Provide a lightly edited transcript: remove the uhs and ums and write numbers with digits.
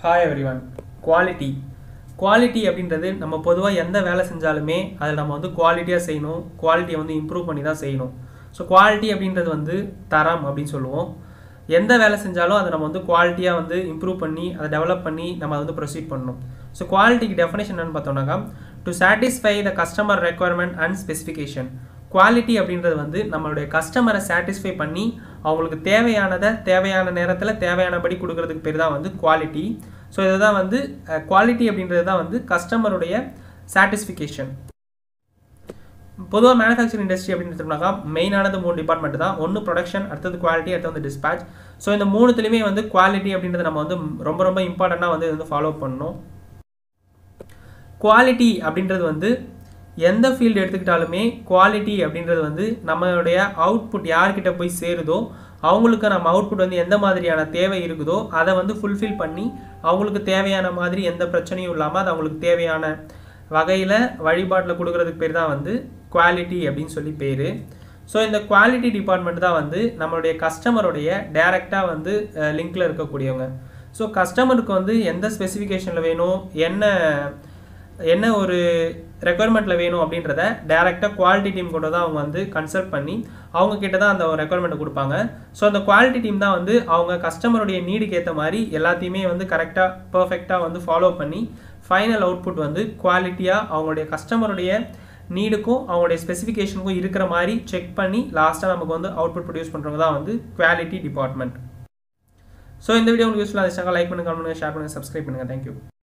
Hi everyone. Quality அப்படின்றது நம்ம பொதுவாக எந்த வேலை செஞ்சாலுமே அதில் நம்ம வந்து குவாலிட்டியாக செய்யணும், குவாலிட்டியை வந்து இம்ப்ரூவ் பண்ணி தான் செய்யணும். ஸோ குவாலிட்டி அப்படின்றது வந்து தரம் அப்படின்னு சொல்லுவோம். எந்த வேலை செஞ்சாலும் அதை நம்ம வந்து குவாலிட்டியாக வந்து இம்ப்ரூவ் பண்ணி அதை டெவலப் பண்ணி நம்ம அதை வந்து ப்ரொசீட் பண்ணணும். ஸோ குவாலிட்டிக்கு டெஃபினேஷன் என்னன்னு பார்த்தோம்னாக்கா, to satisfy the customer requirement and specification. Quality அப்படின்றது வந்து நம்மளுடைய கஸ்டமரை சாட்டிஸ்ஃபை பண்ணி அவங்களுக்கு தேவையான நேரத்தில் தேவையானபடி கொடுக்கறதுக்கு பேர் தான் வந்து குவாலிட்டி. ஸோ இதுதான் வந்து குவாலிட்டி அப்படின்றது தான் வந்து கஸ்டமருடைய சாட்டிஸ்ஃபிகேஷன். பொதுவாக மேனுஃபேக்சரிங் இண்டஸ்ட்ரி அப்படின்னு எடுத்தோம்னாக்கா மெயினானது 3 டிபார்ட்மெண்ட் தான். ஒன்று ப்ரொடக்ஷன், அடுத்தது குவாலிட்டி, அடுத்தது வந்து டிஸ்பேச். ஸோ இந்த 3த்துலையுமே வந்து குவாலிட்டி அப்படின்றத நம்ம வந்து ரொம்ப ரொம்ப இம்பார்ட்டண்ட்டாக வந்து வந்து ஃபாலோ பண்ணணும். குவாலிட்டி அப்படின்றது வந்து எந்த ஃபீல்டு எடுத்துக்கிட்டாலுமே குவாலிட்டி அப்படின்றது வந்து நம்மளுடைய அவுட்புட் யார்கிட்ட போய் சேருதோ அவங்களுக்கு நம்ம அவுட்புட் வந்து எந்த மாதிரியான தேவை இருக்குதோ அதை வந்து ஃபுல்ஃபில் பண்ணி அவங்களுக்கு தேவையான மாதிரி எந்த பிரச்சனையும் இல்லாமல் அது அவங்களுக்கு தேவையான வகையில் வழிபாட்டில் கொடுக்கறதுக்கு பேர் தான் வந்து குவாலிட்டி அப்படின்னு சொல்லி பேர். ஸோ இந்த குவாலிட்டி டிபார்ட்மெண்ட் தான் வந்து நம்மளுடைய கஸ்டமருடைய டைரெக்டாக வந்து லிங்கில் இருக்கக்கூடியவங்க. ஸோ கஸ்டமருக்கு வந்து எந்த ஸ்பெசிஃபிகேஷனில் வேணும், என்ன ஒரு ரெக்குவயர்மெண்ட்டில் வேணும் அப்படின்றத டைரெக்டாக குவாலிட்டி டீம் கூட தான் அவங்க வந்து கன்சல்ட் பண்ணி அவங்க கிட்ட தான் அந்த ரெக்குவயர்மெண்ட்டை கொடுப்பாங்க. ஸோ அந்த குவாலிட்டி டீம் தான் வந்து அவங்க கஸ்டமருடைய நீடுக்கு ஏற்ற மாதிரி எல்லாத்தையுமே வந்து கரெக்டாக பர்ஃபெக்டாக வந்து ஃபாலோ பண்ணி ஃபைனல் அவுட்புட் வந்து குவாலிட்டியாக அவங்களுடைய கஸ்டமருடைய நீடுக்கும் அவங்களுடைய ஸ்பெசிஃபிகேஷனுக்கும் இருக்கிற மாதிரி செக் பண்ணி லாஸ்ட்டாக நமக்கு வந்து அவுட்புட் ப்ரொடியூஸ் பண்ணுறவங்க தான் வந்து குவாலிட்டி டிபார்ட்மெண்ட். ஸோ இந்த வீடியோ உங்களுக்கு யூஸ்ஃபுல்லாக இருந்துச்சுன்னா லைக் பண்ணுங்கள், கமெண்ட் பண்ணுங்கள், ஷேர் பண்ணுங்கள், சப்ஸ்கிரைப் பண்ணுங்கள். தேங்க்யூ.